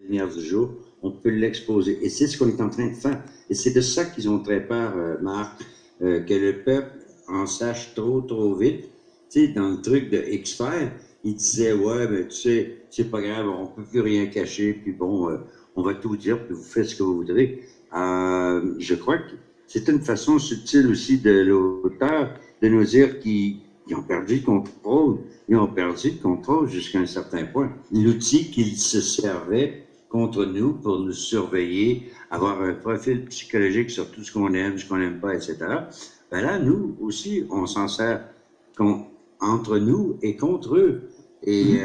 lumière du jour, on peut l'exposer. Et c'est ce qu'on est en train de faire. Et c'est de ça qu'ils ont très peur, Marc, que le peuple en sache trop vite. Tu sais, dans le truc de X-Files, il disait, ouais, ben, tu sais, c'est pas grave, on peut plus rien cacher, puis bon, on va tout dire, puis vous faites ce que vous voudrez. Je crois que c'est une façon subtile aussi de l'auteur de nous dire qu'ils ont perdu le contrôle. Ils ont perdu le contrôle jusqu'à un certain point. L'outil qu'ils se servaient contre nous pour nous surveiller, avoir un profil psychologique sur tout ce qu'on aime, ce qu'on n'aime pas, etc. Ben là, nous aussi, on s'en sert entre nous et contre eux. Et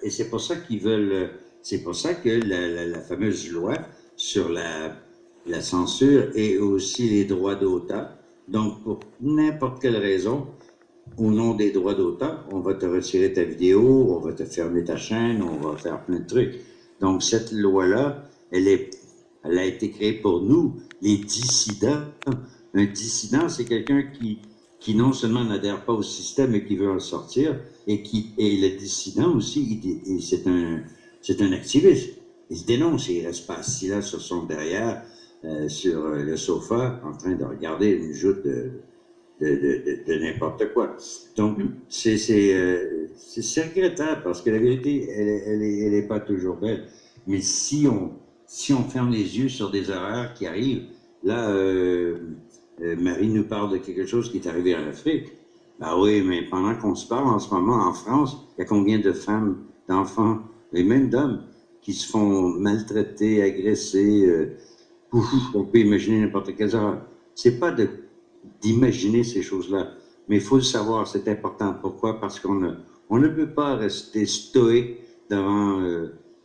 c'est pour ça qu'ils veulent, c'est pour ça que la fameuse loi sur la censure et aussi les droits d'auteur. Donc, pour n'importe quelle raison, au nom des droits d'auteur, on va te retirer ta vidéo, on va te fermer ta chaîne, on va faire plein de trucs. Donc, cette loi-là, elle a été créée pour nous, les dissidents. Un dissident, c'est quelqu'un qui non seulement n'adhère pas au système, mais qui veut en sortir, et le dissident aussi, c'est un activiste. Il se dénonce, il reste pas assis là sur son derrière, sur le sofa, en train de regarder une joute de n'importe quoi. Donc, c'est regrettable, parce que la vérité, elle est pas toujours belle. Mais si on ferme les yeux sur des horreurs qui arrivent, là, Marie nous parle de quelque chose qui est arrivé en Afrique. Ben oui, mais pendant qu'on se parle en ce moment, en France, il y a combien de femmes, d'enfants, et même d'hommes, qui se font maltraiter, agresser, on peut imaginer n'importe quelle horreur. C'est pas d'imaginer ces choses-là, mais il faut le savoir, c'est important. Pourquoi? Parce on ne peut pas rester stoïque devant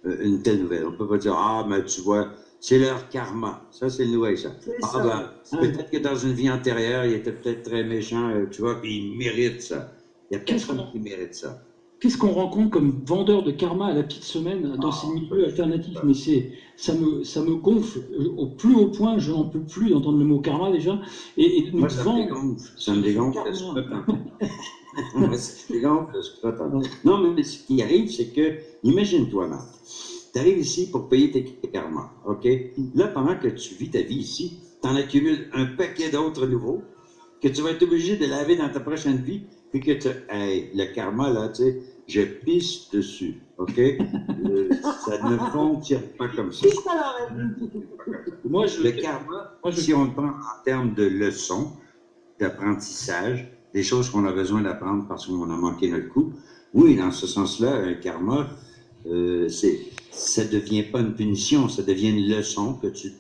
une telle nouvelle. On peut pas dire, ah, mais tu vois, c'est leur karma. Ça, c'est le nouvel, ça. Ah, ben, peut-être que dans une vie antérieure, il était peut-être très méchant, tu vois, puis il mérite ça. Il y a personne qui mérite ça. Qu'est-ce qu'on rencontre comme vendeur de karma à la petite semaine dans ces milieux alternatifs? Mais ça me gonfle au plus haut point, je n'en peux plus d'entendre le mot karma déjà. Et nous Moi, ça me dégonfle. Ça me dégonfle. Moi, ça me dégonfle. Non, mais ce qui arrive, c'est que, imagine-toi, Marc, tu arrives ici pour payer tes karmas, OK? Là, pendant que tu vis ta vie ici, tu en accumules un paquet d'autres nouveaux que tu vas être obligé de laver dans ta prochaine vie, puis que hey, le karma, là, tu sais, je pisse dessus, OK? Ça ne fonctionne pas comme ça. Le karma, si on le prend en termes de leçons, d'apprentissage, des choses qu'on a besoin d'apprendre parce qu'on a manqué notre coup, oui, dans ce sens-là, un karma, ça devient pas une punition, ça devient une leçon que tu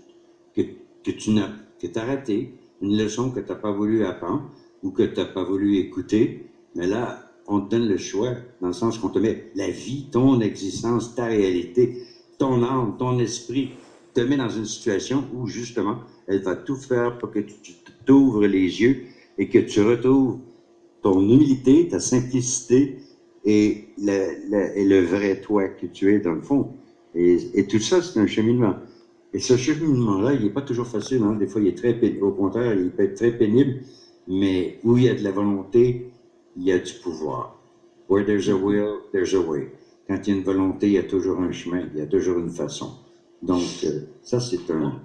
as raté, une leçon que tu n'as pas voulu apprendre ou que tu n'as pas voulu écouter. Mais là, on te donne le choix, dans le sens qu'on te met la vie, ton existence, ta réalité, ton âme, ton esprit, te met dans une situation où, justement, elle va tout faire pour que tu t'ouvres les yeux et que tu retrouves ton humilité, ta simplicité et le vrai toi que tu es dans le fond. Et tout ça, c'est un cheminement. Et ce cheminement-là, il n'est pas toujours facile. Hein? Des fois, il est très pénible. Au contraire, il peut être très pénible. Mais où il y a de la volonté, il y a du pouvoir. Where there's a will, there's a way. Quand il y a une volonté, il y a toujours un chemin, il y a toujours une façon. Donc, ça, c'est un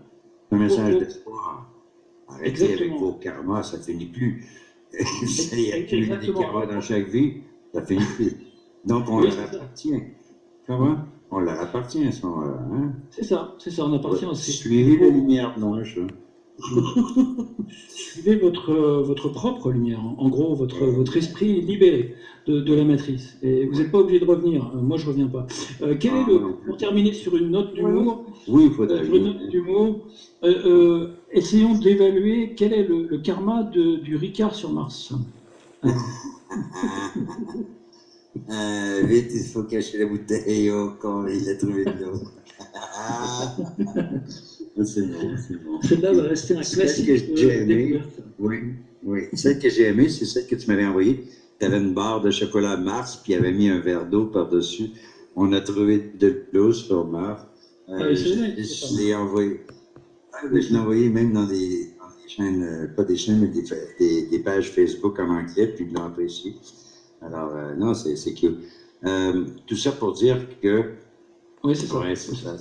message d'espoir. Arrêtez avec vos karmas, ça ne finit plus. Vous allez accumuler des karmas dans chaque vie, ça ne finit plus. Donc, on leur appartient. Comment? On leur appartient à ce moment-là. Hein? C'est ça, on appartient aussi. Suivez la lumière blanche. Suivez votre propre lumière, en gros, votre esprit libéré de la matrice. Et vous n'êtes pas obligé de revenir. Moi, je ne reviens pas. Pour terminer sur une note d'humour, essayons d'évaluer quel est le karma du Ricard sur Mars. Vite, il faut cacher la bouteille quand il a trouvé de l'eau. C'est bon. Celle-là va rester un classique. Celle que j'ai aimée, oui. Celle que j'ai aimée, c'est celle que tu m'avais envoyée. Tu avais une barre de chocolat Mars, puis il avait mis un verre d'eau par-dessus. On a trouvé de l'eau sur Mars. Je l'ai envoyé. Je l'ai envoyé même dans des chaînes, pas des chaînes, mais des pages Facebook en anglais, puis ils l'ont apprécié. Alors, non, c'est cute. Tout ça pour dire que Oui, c'est ça. Ouais, c'est ça.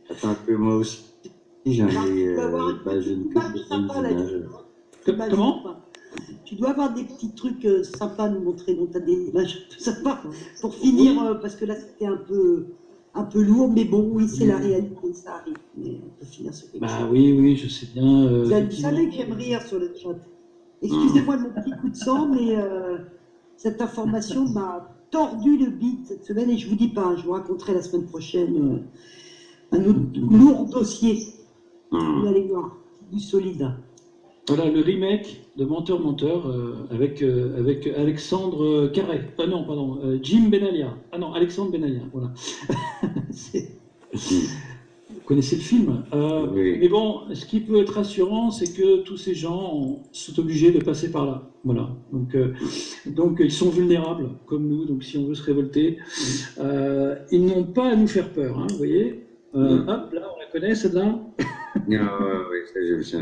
Attends un peu, moi aussi. J'en ai j'ai une couple d'images. Comment? Tu dois avoir des petits trucs sympas à nous montrer, donc tu as des images tout sympas pour finir, parce que là c'était un peu lourd, mais bon, oui, c'est la réalité, ça arrive. Mais on peut finir sur quelque chose. Oui, je sais bien. Vous savez que j'aime rire sur le chat. Excusez-moi de mon petit coup de sang, mais cette information m'a tordu le bide cette semaine, et je vous dis pas, je vous raconterai la semaine prochaine un autre lourd dossier. Vous allez voir, du solide. Voilà le remake de Menteur avec Alexandre Carré. Non, pardon, Jim Benalia. Ah non, Alexandre Benalia, voilà. Vous connaissez le film. Oui. Mais bon, ce qui peut être rassurant, c'est que tous ces gens sont obligés de passer par là. Voilà. Donc ils sont vulnérables, comme nous. Donc si on veut se révolter, ils n'ont pas à nous faire peur. Hein, vous voyez. Hop, là, on la connaît, celle-là. Oui, ça, j'ai vu ça.